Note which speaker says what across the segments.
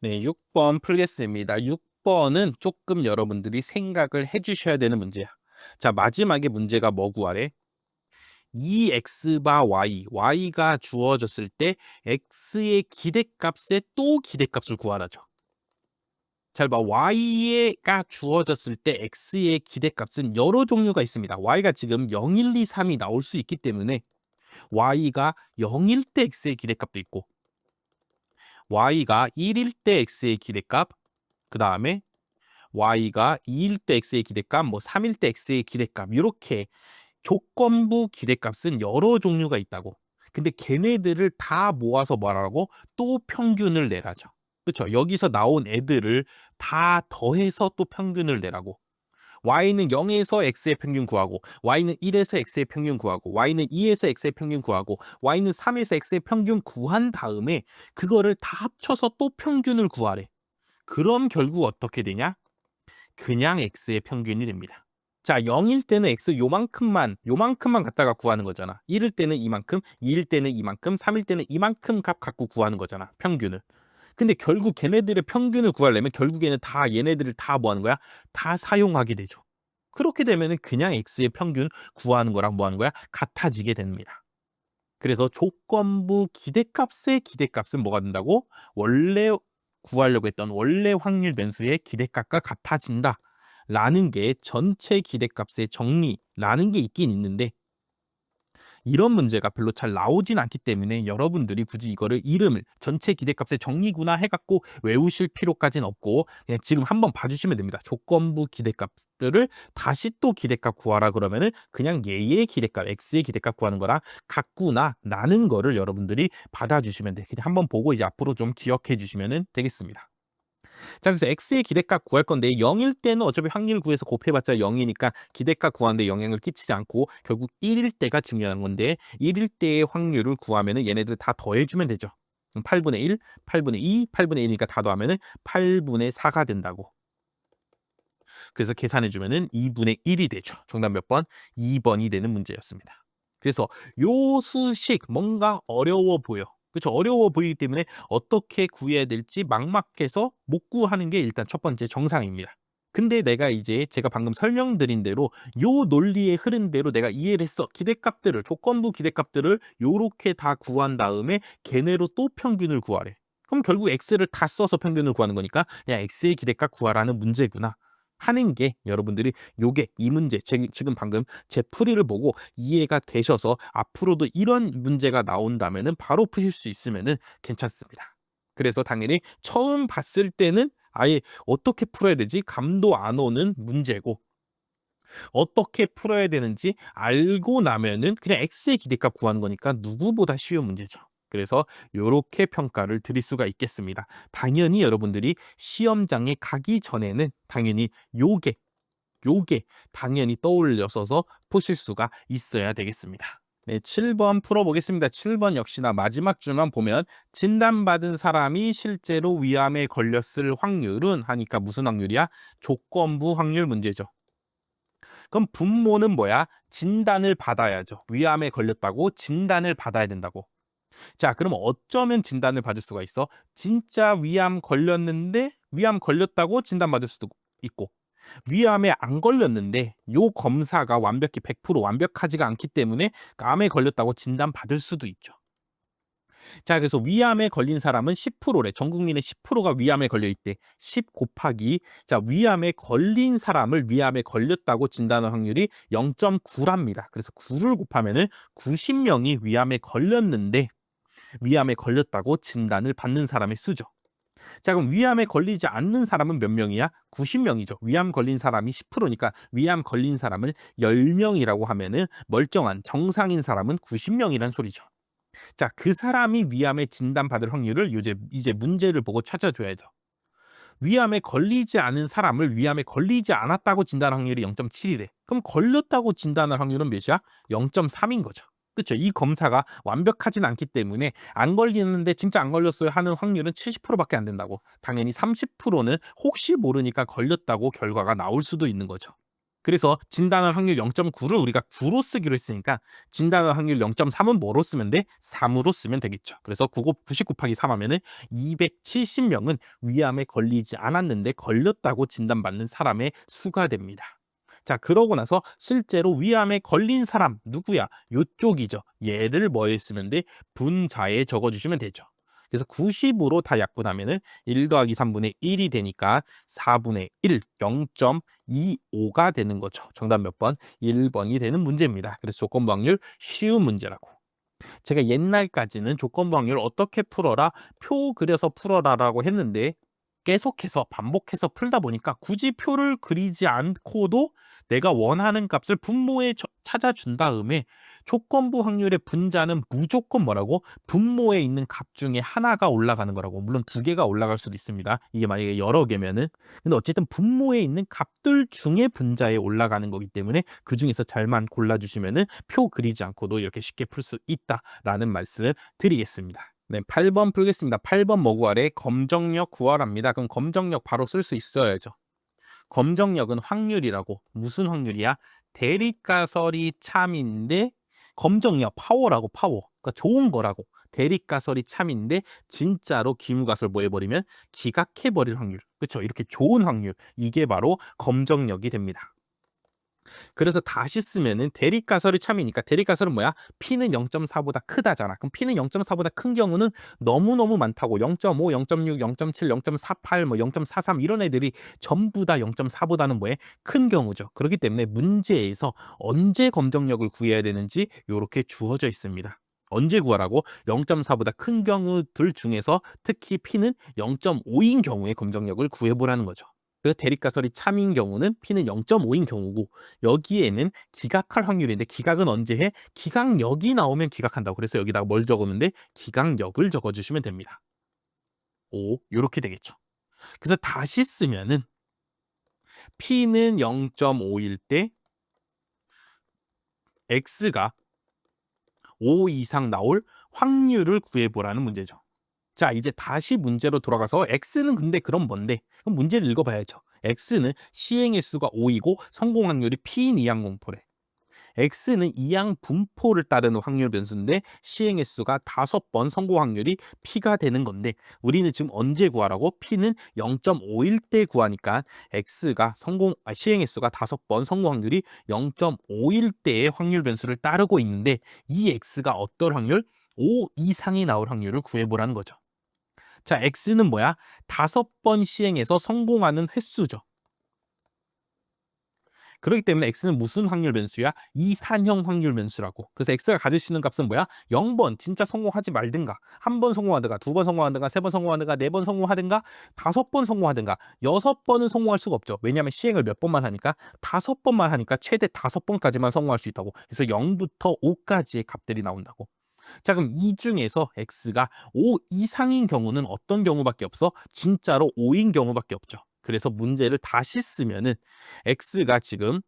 Speaker 1: 네, 6번 풀겠습니다. 6번은 조금 여러분들이 생각을 해 주셔야 되는 문제야. 자, 마지막에 문제가 뭐 구하래? 2x 바 y가 주어졌을 때 x의 기대값에 또 기대값을 구하라죠. 잘 봐, y가 주어졌을 때 x의 기대값은 여러 종류가 있습니다. y가 지금 0, 1, 2, 3이 나올 수 있기 때문에 y가 0일 때 x의 기대값도 있고 y가 1일 때 x의 기대값, 그 다음에 y가 2일 때 x의 기대값, 뭐 3일 때 x의 기대값, 이렇게 조건부 기대값은 여러 종류가 있다고. 근데 걔네들을 다 모아서 말하라고 또 평균을 내라죠. 그렇죠? 여기서 나온 애들을 다 더해서 또 평균을 내라고. y는 0에서 x의 평균 구하고, y는 1에서 x의 평균 구하고, y는 2에서 x의 평균 구하고, y는 3에서 x의 평균 구한 다음에 그거를 다 합쳐서 또 평균을 구하래. 그럼 결국 어떻게 되냐? 그냥 x의 평균이 됩니다. 자, 0일 때는 x 요만큼만 갖다가 구하는 거잖아. 1일 때는 이만큼, 2일 때는 이만큼, 3일 때는 이만큼 값 갖고 구하는 거잖아. 평균을. 근데 결국 걔네들의 평균을 구하려면 결국에는 다 얘네들을 다 뭐 하는 거야? 다 사용하게 되죠. 그렇게 되면은 그냥 x의 평균 구하는 거랑 뭐 하는 거야? 같아지게 됩니다. 그래서 조건부 기대값의 기대값은 뭐가 된다고? 원래 구하려고 했던 원래 확률 변수의 기대값과 같아진다. 라는 게 전체 기대값의 정리라는 게 있긴 있는데 이런 문제가 별로 잘 나오진 않기 때문에 여러분들이 굳이 이거를 이름을 전체 기대값의 정리구나 해갖고 외우실 필요까지는 없고 그냥 지금 한번 봐주시면 됩니다. 조건부 기대값들을 다시 또 기대값 구하라 그러면은 그냥 얘의 기대값, x의 기대값 구하는 거랑 같구나 라는 거를 여러분들이 받아주시면 돼. 그냥 한번 보고 이제 앞으로 좀 기억해 주시면 되겠습니다. 자, 그래서 x의 기대값 구할 건데 0일 때는 어차피 확률 구해서 곱해봤자 0이니까 기대값 구하는데 영향을 끼치지 않고 결국 1일 때가 중요한 건데 1일 때의 확률을 구하면은 얘네들 다 더해주면 되죠. 8분의 1, 8분의 2, 8분의 1이니까 다 더하면은 8분의 4가 된다고. 그래서 계산해주면은 2분의 1이 되죠. 정답 몇 번? 2번이 되는 문제였습니다. 그래서 요 수식 뭔가 어려워 보여. 그렇죠? 어려워 보이기 때문에 어떻게 구해야 될지 막막해서 못 구하는 게 일단 첫 번째 정상입니다. 근데 내가 이제 제가 방금 설명드린 대로 요 논리의 흐른 대로 내가 이해를 했어. 기대값들을 조건부 기대값들을 요렇게 다 구한 다음에 걔네로 또 평균을 구하래. 그럼 결국 x를 다 써서 평균을 구하는 거니까 그냥 x의 기대값 구하라는 문제구나 하는 게 여러분들이 요게 이 문제 지금 방금 제 풀이를 보고 이해가 되셔서 앞으로도 이런 문제가 나온다면은 바로 푸실 수 있으면은 괜찮습니다. 그래서 당연히 처음 봤을 때는 아예 어떻게 풀어야 되지? 감도 안 오는 문제고 어떻게 풀어야 되는지 알고 나면은 그냥 x의 기대값 구하는 거니까 누구보다 쉬운 문제죠. 그래서 요렇게 평가를 드릴 수가 있겠습니다. 당연히 여러분들이 시험장에 가기 전에는 당연히 요게 당연히 떠올려서서 푸실 수가 있어야 되겠습니다. 네, 7번 풀어보겠습니다. 7번 역시나 마지막 줄만 보면 진단받은 사람이 실제로 위암에 걸렸을 확률은 하니까 무슨 확률이야? 조건부 확률 문제죠. 그럼 분모는 뭐야? 진단을 받아야죠. 위암에 걸렸다고 진단을 받아야 된다고. 자, 그럼 어쩌면 진단을 받을 수가 있어? 진짜 위암 걸렸는데 위암 걸렸다고 진단받을 수도 있고 위암에 안 걸렸는데 요 검사가 완벽히 100% 완벽하지가 않기 때문에 암에 걸렸다고 진단받을 수도 있죠. 자, 그래서 위암에 걸린 사람은 10%래. 전 국민의 10%가 위암에 걸려 있대. 10 곱하기 자, 위암에 걸린 사람을 위암에 걸렸다고 진단할 확률이 0.9랍니다. 그래서 9를 곱하면은 90명이 위암에 걸렸는데 위암에 걸렸다고 진단을 받는 사람의 수죠. 자, 그럼 위암에 걸리지 않는 사람은 몇 명이야? 90명이죠. 위암 걸린 사람이 10%니까 위암 걸린 사람을 10명이라고 하면은 멀쩡한 정상인 사람은 90명이란 소리죠. 자, 그 사람이 위암에 진단받을 확률을 이제 문제를 보고 찾아줘야죠. 위암에 걸리지 않은 사람을 위암에 걸리지 않았다고 진단할 확률이 0.7이래. 그럼 걸렸다고 진단할 확률은 몇이야? 0.3인 거죠. 그렇죠. 이 검사가 완벽하진 않기 때문에 안 걸리는데 진짜 안 걸렸어요 하는 확률은 70%밖에 안 된다고. 당연히 30%는 혹시 모르니까 걸렸다고 결과가 나올 수도 있는 거죠. 그래서 진단할 확률 0.9를 우리가 9로 쓰기로 했으니까 진단할 확률 0.3은 뭐로 쓰면 돼? 3으로 쓰면 되겠죠. 그래서 90 곱하기 3 하면은 270명은 위암에 걸리지 않았는데 걸렸다고 진단받는 사람의 수가 됩니다. 자, 그러고 나서 실제로 위암에 걸린 사람 누구야? 요쪽이죠. 얘를 뭐에 쓰면 돼? 분자에 적어주시면 되죠. 그래서 90으로 다 약분하면은 1 더하기 3분의 1이 되니까 4분의 1, 0.25가 되는 거죠. 정답 몇 번? 1번이 되는 문제입니다. 그래서 조건부 확률 쉬운 문제라고. 제가 옛날까지는 조건부 확률을 어떻게 풀어라? 표 그려서 풀어라라고 했는데 계속해서 반복해서 풀다 보니까 굳이 표를 그리지 않고도 내가 원하는 값을 분모에 찾아준 다음에 조건부 확률의 분자는 무조건 뭐라고? 분모에 있는 값 중에 하나가 올라가는 거라고. 물론 두 개가 올라갈 수도 있습니다. 이게 만약에 여러 개면은. 근데 어쨌든 분모에 있는 값들 중에 분자에 올라가는 거기 때문에 그 중에서 잘만 골라주시면은 표 그리지 않고도 이렇게 쉽게 풀 수 있다라는 말씀 드리겠습니다. 네, 8번 풀겠습니다. 8번 뭐 구하래? 검정력 구하랍니다. 그럼 검정력 바로 쓸 수 있어야죠. 검정력은 확률이라고. 무슨 확률이야? 대립가설이 참인데 검정력 파워라고, 파워. 그러니까 좋은 거라고. 대립가설이 참인데 진짜로 기무가설 뭐 해버리면 기각해버릴 확률. 그렇죠? 이렇게 좋은 확률. 이게 바로 검정력이 됩니다. 그래서 다시 쓰면은 대립가설이 참이니까 대립가설은 뭐야? P는 0.4보다 크다잖아. 그럼 P는 0.4보다 큰 경우는 너무너무 많다고 0.5, 0.6, 0.7, 0.48, 뭐 0.43 이런 애들이 전부 다 0.4보다는 뭐에 큰 경우죠. 그렇기 때문에 문제에서 언제 검정력을 구해야 되는지 이렇게 주어져 있습니다. 언제 구하라고? 0.4보다 큰 경우들 중에서 특히 P는 0.5인 경우에 검정력을 구해보라는 거죠. 그래서 대립가설이 참인 경우는 P는 0.5인 경우고 여기에는 기각할 확률인데 기각은 언제 해? 기각력이 나오면 기각한다고. 그래서 여기다가 뭘 적었는데 기각력을 적어주시면 됩니다. 5 이렇게 되겠죠. 그래서 다시 쓰면은 P는 0.5일 때 X가 5 이상 나올 확률을 구해보라는 문제죠. 자, 이제 다시 문제로 돌아가서 X는 근데 그럼 뭔데? 그럼 문제를 읽어봐야죠. X는 시행의 수가 5이고 성공 확률이 P인 이항분포래. X는 이항 분포를 따르는 확률 변수인데 시행의 수가 5번 성공 확률이 P가 되는 건데 우리는 지금 언제 구하라고? P는 0.5일 때 구하니까 X가 시행의 수가 5번 성공 확률이 0.5일 때의 확률 변수를 따르고 있는데 이 X가 어떨 확률? 5 이상이 나올 확률을 구해보라는 거죠. 자, X는 뭐야? 5번 시행해서 성공하는 횟수죠. 그렇기 때문에 X는 무슨 확률 변수야? 이산형 확률 변수라고. 그래서 X가 가질 수 있는 값은 뭐야? 0번 진짜 성공하지 말든가, 한 번 성공하든가, 2번 성공하든가, 3번 성공하든가, 4번 성공하든가, 5번 성공하든가, 6번은 성공할 수가 없죠. 왜냐하면 시행을 몇 번만 하니까 5번만 하니까 최대 5번까지만 성공할 수 있다고. 그래서 0부터 5까지의 값들이 나온다고. 자, 그럼 이 중에서 X가 5 이상인 경우는 어떤 경우밖에 없어? 진짜로 5인 경우밖에 없죠. 그래서 문제를 다시 쓰면은 X가 지금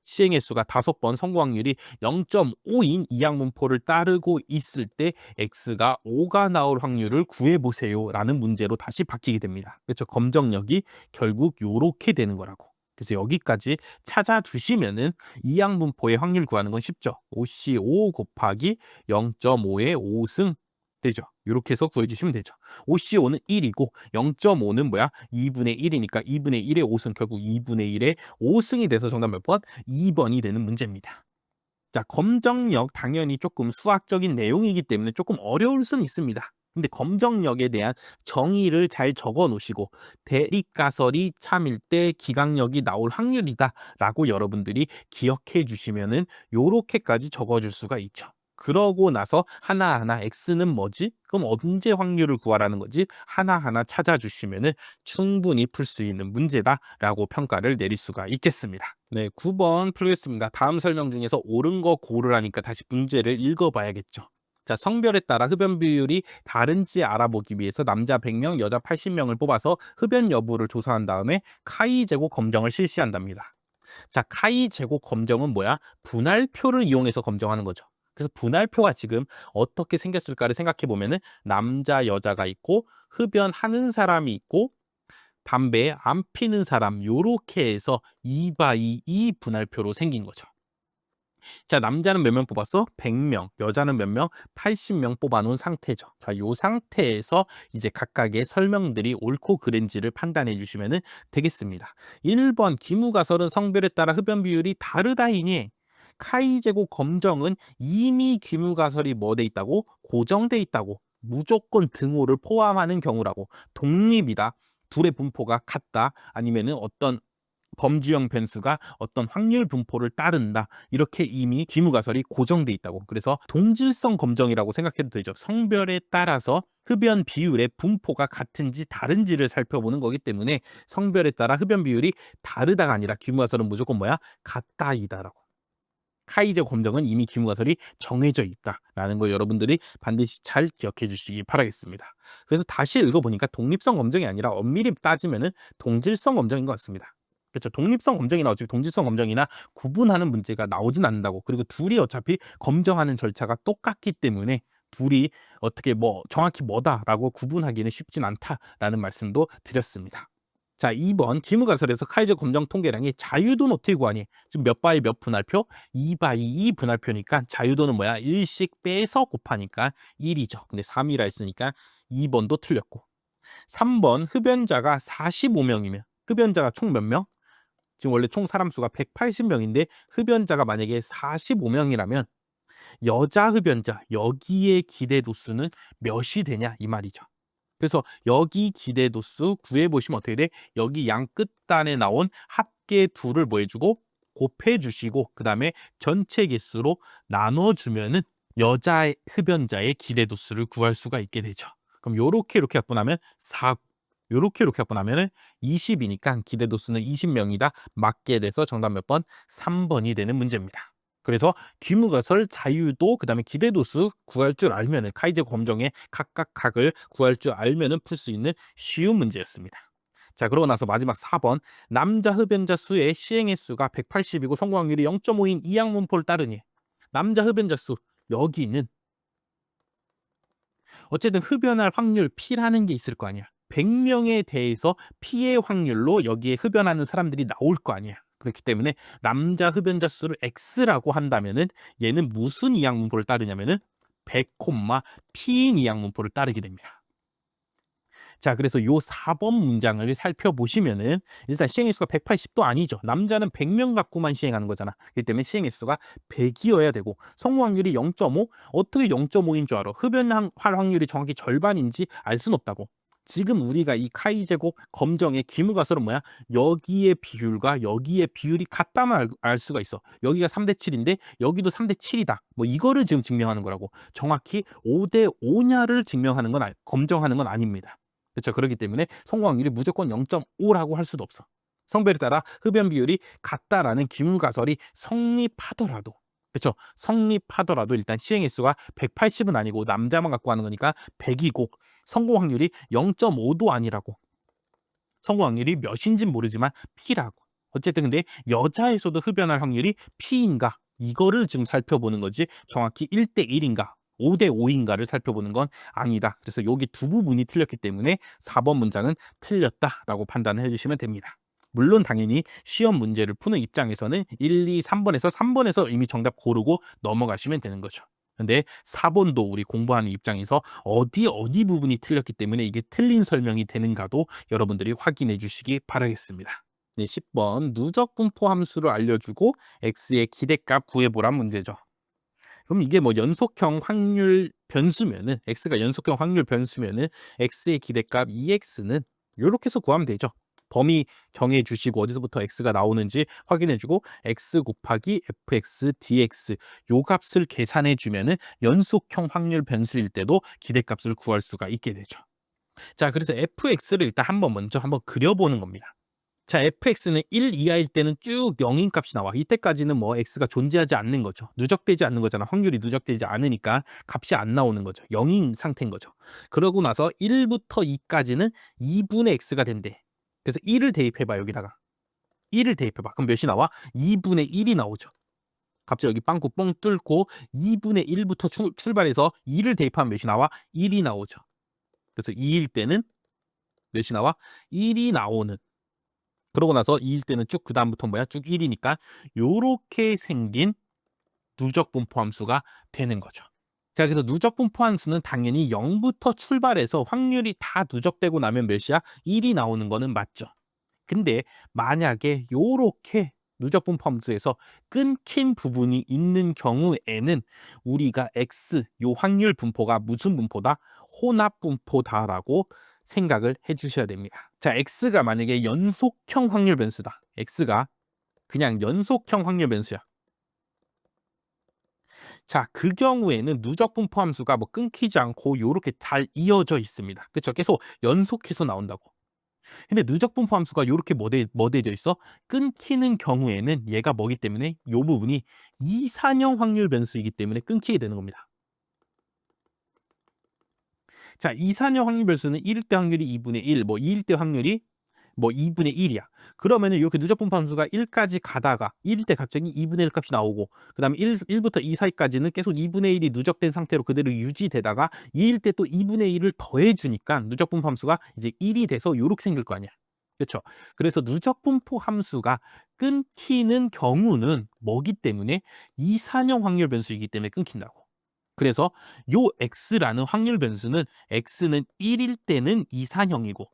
Speaker 1: 시행의 수가 5번 성공 확률이 0.5인 이항분포를 따르고 있을 때 X가 5가 나올 확률을 구해보세요 라는 문제로 다시 바뀌게 됩니다. 그렇죠? 검정력이 결국 요렇게 되는 거라고. 그래서 여기까지 찾아주시면은 이항분포의 확률 구하는 건 쉽죠. 5C5 곱하기 0.5의 5승 되죠. 이렇게 해서 구해주시면 되죠. 5C5는 1이고 0.5는 뭐야? 2분의 1이니까 2분의 1의 5승 결국 2분의 1의 5승이 돼서 정답 몇 번? 2번이 되는 문제입니다. 자, 검정력 당연히 조금 수학적인 내용이기 때문에 조금 어려울 수는 있습니다. 근데 검정력에 대한 정의를 잘 적어 놓으시고 대립가설이 참일 때 기각력이 나올 확률이다 라고 여러분들이 기억해 주시면은 요렇게까지 적어 줄 수가 있죠. 그러고 나서 하나하나 X는 뭐지? 그럼 언제 확률을 구하라는 거지? 하나하나 찾아주시면은 충분히 풀 수 있는 문제다라고 평가를 내릴 수가 있겠습니다. 네, 9번 풀겠습니다. 다음 설명 중에서 옳은 거 고르라니까 다시 문제를 읽어봐야겠죠. 자, 성별에 따라 흡연 비율이 다른지 알아보기 위해서 남자 100명, 여자 80명을 뽑아서 흡연 여부를 조사한 다음에 카이 제곱 검정을 실시한답니다. 자, 카이 제곱 검정은 뭐야? 분할표를 이용해서 검정하는 거죠. 그래서 분할표가 지금 어떻게 생겼을까를 생각해 보면은 남자, 여자가 있고 흡연하는 사람이 있고 담배 안 피는 사람 요렇게 해서 2 2 분할표로 생긴 거죠. 자, 남자는 몇 명 뽑았어? 100명. 여자는 몇 명? 80명 뽑아 놓은 상태죠. 자, 요 상태에서 이제 각각의 설명들이 옳고 그른지를 판단해 주시면 되겠습니다. 1번 기무가설은 성별에 따라 흡연 비율이 다르다이니 카이제곱 검정은 이미 기무가설이 뭐 돼 있다고? 고정돼 있다고. 무조건 등호를 포함하는 경우라고. 독립이다. 둘의 분포가 같다. 아니면은 어떤 범주형 변수가 어떤 확률 분포를 따른다. 이렇게 이미 귀무가설이 고정돼 있다고. 그래서 동질성 검정이라고 생각해도 되죠. 성별에 따라서 흡연 비율의 분포가 같은지 다른지를 살펴보는 거기 때문에 성별에 따라 흡연 비율이 다르다가 아니라 귀무가설은 무조건 뭐야? 같다이다라고. 카이제 검정은 이미 귀무가설이 정해져 있다라는 거 여러분들이 반드시 잘 기억해 주시기 바라겠습니다. 그래서 다시 읽어보니까 독립성 검정이 아니라 엄밀히 따지면은 동질성 검정인 것 같습니다. 그렇죠. 독립성 검정이나 어차피 동질성 검정이나 구분하는 문제가 나오진 않는다고. 그리고 둘이 어차피 검정하는 절차가 똑같기 때문에 둘이 어떻게 뭐 정확히 뭐다라고 구분하기는 쉽진 않다라는 말씀도 드렸습니다. 자, 2번 기무가설에서 카이제 검정 통계량이 자유도는 어떻게 구하니? 지금 몇 바이 몇 분할표? 2바이 2 분할표니까 자유도는 뭐야? 1씩 빼서 곱하니까 1이죠. 근데 3이라 했으니까 2번도 틀렸고. 3번 흡연자가 45명이면 흡연자가 총 몇 명? 지금 원래 총 사람 수가 180명인데 흡연자가 만약에 45명이라면 여자 흡연자 여기에 기대 도수는 몇이 되냐 이 말이죠. 그래서 여기 기대 도수 구해보시면 어떻게 돼? 여기 양 끝단에 나온 합계 둘을 뭐 해주고 곱해주시고 그 다음에 전체 개수로 나눠주면은 여자 흡연자의 기대 도수를 구할 수가 있게 되죠. 그럼 요렇게 이렇게 갖고 나면 4, 요렇게 이렇게 갖고 나면은 20이니까 기대 도수는 20명이다. 맞게 돼서 정답 몇 번? 3번이 되는 문제입니다. 그래서 귀무가설, 자유도, 그다음에 기대도수 구할 줄 알면은 카이제 검정의 각각 각을 구할 줄 알면은 풀 수 있는 쉬운 문제였습니다. 자, 그러고 나서 마지막 4번 남자 흡연자 수의 시행의 수가 180이고 성공 확률이 0.5인 이항문포를 따르니 남자 흡연자 수 여기는 어쨌든 흡연할 확률 P라는 게 있을 거 아니야. 100명에 대해서 P의 확률로 여기에 흡연하는 사람들이 나올 거 아니야. 그렇기 때문에 남자 흡연자 수를 X라고 한다면은 얘는 무슨 이항문포를 따르냐면은 100, P인 이항문포를 따르게 됩니다. 자, 그래서 요 4번 문장을 살펴보시면은 일단 시행의 수가 180도 아니죠. 남자는 100명 갖고만 시행하는 거잖아. 그렇기 때문에 시행의 수가 100이어야 되고 성공 확률이 0.5? 어떻게 0.5인 줄 알아? 흡연할 확률이 정확히 절반인지 알 수는 없다고. 지금 우리가 이 카이제곱 검정의 귀무가설은 뭐야? 여기의 비율과 여기의 비율이 같다만 알 수가 있어. 여기가 3대 7인데 여기도 3대 7이다. 뭐 이거를 지금 증명하는 거라고. 정확히 5대 5냐를 증명하는 건 검정하는 건 아닙니다. 그렇죠. 그렇기 때문에 성공 확률이 무조건 0.5라고 할 수도 없어. 성별에 따라 흡연 비율이 같다라는 기물가설이 성립하더라도 그렇죠. 성립하더라도 일단 시행의 수가 180은 아니고 남자만 갖고 하는 거니까 100이고 성공 확률이 0.5도 아니라고. 성공 확률이 몇인지는 모르지만 P라고. 어쨌든 근데 여자에서도 흡연할 확률이 P인가? 이거를 지금 살펴보는 거지 정확히 1대 1인가? 5대 5인가를 살펴보는 건 아니다. 그래서 여기 두 부분이 틀렸기 때문에 4번 문장은 틀렸다라고 판단을 해주시면 됩니다. 물론 당연히 시험 문제를 푸는 입장에서는 1, 2, 3번에서 3번에서 이미 정답 고르고 넘어가시면 되는 거죠. 근데 4번도 우리 공부하는 입장에서 어디 부분이 틀렸기 때문에 이게 틀린 설명이 되는가도 여러분들이 확인해 주시기 바라겠습니다. 네, 10번 누적 분포 함수를 알려주고 x의 기대값 구해보란 문제죠. 그럼 이게 뭐 연속형 확률 변수면은 x가 연속형 확률 변수면은 x의 기대값 2x는 이렇게 해서 구하면 되죠. 범위 정해 주시고 어디서부터 x가 나오는지 확인해 주고 x 곱하기 fx dx 요 값을 계산해 주면은 연속형 확률 변수일 때도 기대값을 구할 수가 있게 되죠. 자, 그래서 fx를 일단 먼저 한번 그려보는 겁니다. 자, fx는 1 이하일 때는 쭉 0인 값이 나와. 이때까지는 뭐 x가 존재하지 않는 거죠. 누적되지 않는 거잖아. 확률이 누적되지 않으니까 값이 안 나오는 거죠. 0인 상태인 거죠. 그러고 나서 1부터 2까지는 2분의 x가 된대. 그래서 1을 대입해봐 여기다가. 1을 대입해봐. 그럼 몇이 나와? 2분의 1이 나오죠. 갑자기 여기 빵꾸 뻥 뚫고 2분의 1부터 출발해서 2를 대입하면 몇이 나와? 1이 나오죠. 그래서 2일 때는 몇이 나와? 1이 나오는. 그러고 나서 2일 때는 쭉 그다음부터 뭐야? 쭉 1이니까 요렇게 생긴 누적 분포 함수가 되는 거죠. 자, 그래서 누적 분포 함수는 당연히 0부터 출발해서 확률이 다 누적되고 나면 몇이야? 1이 나오는 거는 맞죠. 근데 만약에 요렇게 누적 분포 함수에서 끊긴 부분이 있는 경우에는 우리가 x 요 확률 분포가 무슨 분포다? 혼합 분포다라고 생각을 해 주셔야 됩니다. 자, x가 만약에 연속형 확률 변수다. x가 그냥 연속형 확률 변수야. 자, 그 경우에는 누적 분포 함수가 뭐 끊기지 않고 요렇게 잘 이어져 있습니다. 그쵸? 계속 연속해서 나온다고. 근데 누적 분포 함수가 요렇게 뭐 되어 있어? 끊기는 경우에는 얘가 뭐기 때문에 요 부분이 이산형 확률 변수이기 때문에 끊기게 되는 겁니다. 자, 이산형 확률 변수는 1일 때 확률이 2분의 1, 뭐 2일 때 확률이 뭐 2분의 1이야. 그러면은 이렇게 누적 분포 함수가 1까지 가다가 1일 때 갑자기 2분의 1 값이 나오고 그다음에 1부터 2 사이까지는 계속 2분의 1이 누적된 상태로 그대로 유지되다가 2일 때 또 2분의 1을 더해 주니까 누적 분포 함수가 이제 1이 돼서 요렇게 생길 거 아니야. 그렇죠? 그래서 누적 분포 함수가 끊기는 경우는 뭐기 때문에 이산형 확률 변수이기 때문에 끊긴다고. 그래서 요 x라는 확률 변수는 x는 1일 때는 이산형이고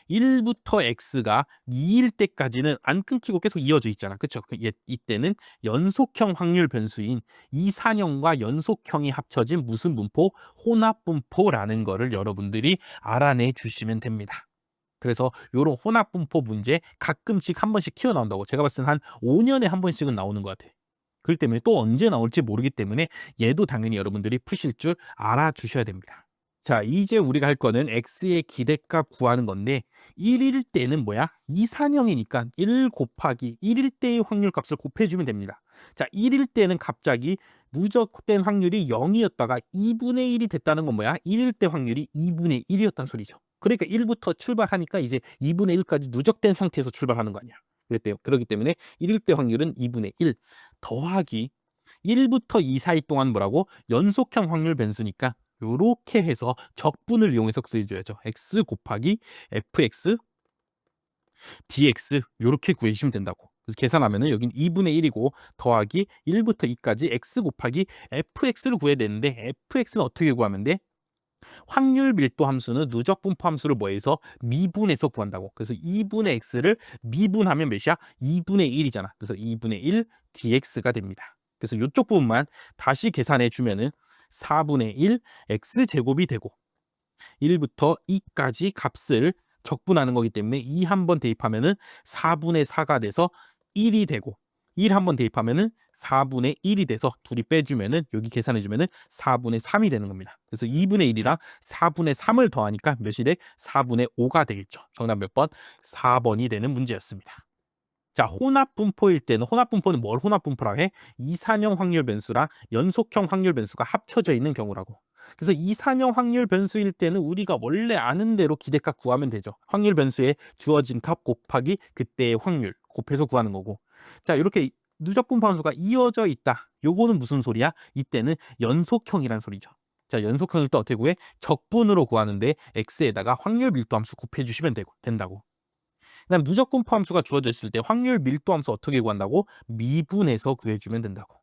Speaker 1: 1부터 x가 2일 때까지는 안 끊기고 계속 이어져 있잖아. 그쵸? 이때는 연속형 확률 변수인 이산형과 연속형이 합쳐진 무슨 분포? 혼합 분포라는 거를 여러분들이 알아내 주시면 됩니다. 그래서 요런 혼합 분포 문제 가끔씩 한 번씩 튀어나온다고. 제가 봤을 때 한 5년에 한 번씩은 나오는 것 같아. 그렇기 때문에 또 언제 나올지 모르기 때문에 얘도 당연히 여러분들이 푸실 줄 알아주셔야 됩니다. 자, 이제 우리가 할 거는 x의 기대값 구하는 건데 1일 때는 뭐야? 이산형이니까 1 곱하기 1일 때의 확률 값을 곱해주면 됩니다. 자, 1일 때는 갑자기 누적된 확률이 0이었다가 2분의 1이 됐다는 건 뭐야? 1일 때 확률이 2분의 1이었다는 소리죠. 그러니까 1부터 출발하니까 이제 2분의 1까지 누적된 상태에서 출발하는 거 아니야. 그랬대요. 그렇기 때문에 1일 때 확률은 2분의 1 더하기 1부터 2 사이 동안 뭐라고? 연속형 확률 변수니까 요렇게 해서 적분을 이용해서 구해줘야죠. x 곱하기 fx dx 요렇게 구해주시면 된다고. 그래서 계산하면은 여긴 2분의 1이고 더하기 1부터 2까지 x 곱하기 fx를 구해야 되는데 fx는 어떻게 구하면 돼? 확률 밀도 함수는 누적 분포 함수를 뭐해서 미분해서 구한다고. 그래서 2분의 x를 미분하면 몇이야? 2분의 1이잖아. 그래서 2분의 1 dx가 됩니다. 그래서 이쪽 부분만 다시 계산해 주면은 4분의 1 x제곱이 되고 1부터 2까지 값을 적분하는 거기 때문에 2 한 번 대입하면은 4분의 4가 돼서 1이 되고 1 한 번 대입하면은 4분의 1이 돼서 둘이 빼주면은 여기 계산해 주면은 4분의 3이 되는 겁니다. 그래서 2분의 1이랑 4분의 3을 더하니까 몇이 돼? 4분의 5가 되겠죠. 정답 몇 번? 4번이 되는 문제였습니다. 자, 혼합 분포일 때는 혼합 분포는 뭘 혼합 분포라 해? 이산형 확률 변수랑 연속형 확률 변수가 합쳐져 있는 경우라고. 그래서 이산형 확률 변수일 때는 우리가 원래 아는 대로 기대값 구하면 되죠. 확률 변수에 주어진 값 곱하기 그때의 확률 곱해서 구하는 거고. 자, 이렇게 누적 분포 함수가 이어져 있다. 요거는 무슨 소리야? 이때는 연속형이란 소리죠. 자, 연속형일 때 어떻게 구해? 적분으로 구하는데 x에다가 확률 밀도 함수 곱해 주시면 된다고. 그다음 누적 분포 함수가 주어져 있을 때 확률 밀도 함수 어떻게 구한다고? 미분해서 구해주면 된다고.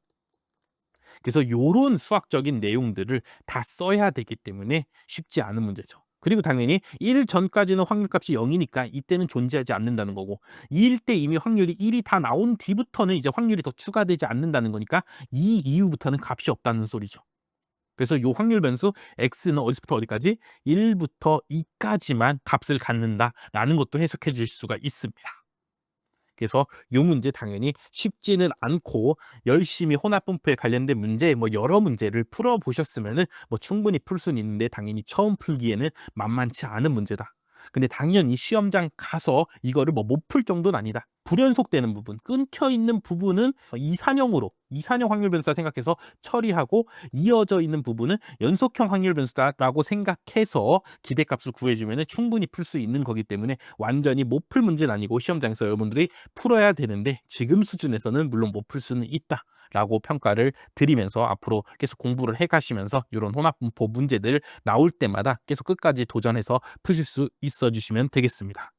Speaker 1: 그래서 요런 수학적인 내용들을 다 써야 되기 때문에 쉽지 않은 문제죠. 그리고 당연히 1 전까지는 확률값이 0이니까 이때는 존재하지 않는다는 거고 2일 때 이미 확률이 1이 다 나온 뒤부터는 이제 확률이 더 추가되지 않는다는 거니까 이 이후부터는 값이 없다는 소리죠. 그래서 요 확률 변수 x는 어디서부터 어디까지? 1부터 2까지만 값을 갖는다라는 것도 해석해 주실 수가 있습니다. 그래서 요 문제 당연히 쉽지는 않고 열심히 혼합 분포에 관련된 문제 뭐 여러 문제를 풀어 보셨으면은 뭐 충분히 풀 수는 있는데 당연히 처음 풀기에는 만만치 않은 문제다. 근데 당연히 시험장 가서 이거를 뭐 못 풀 정도는 아니다. 불연속되는 부분, 끊겨 있는 부분은 이산형 확률 변수다 생각해서 처리하고, 이어져 있는 부분은 연속형 확률 변수다라고 생각해서 기대값을 구해주면 충분히 풀 수 있는 거기 때문에 완전히 못 풀 문제는 아니고 시험장에서 여러분들이 풀어야 되는데, 지금 수준에서는 물론 못 풀 수는 있다 라고 평가를 드리면서 앞으로 계속 공부를 해 가시면서 이런 혼합분포 문제들 나올 때마다 계속 끝까지 도전해서 푸실 수 있어 주시면 되겠습니다.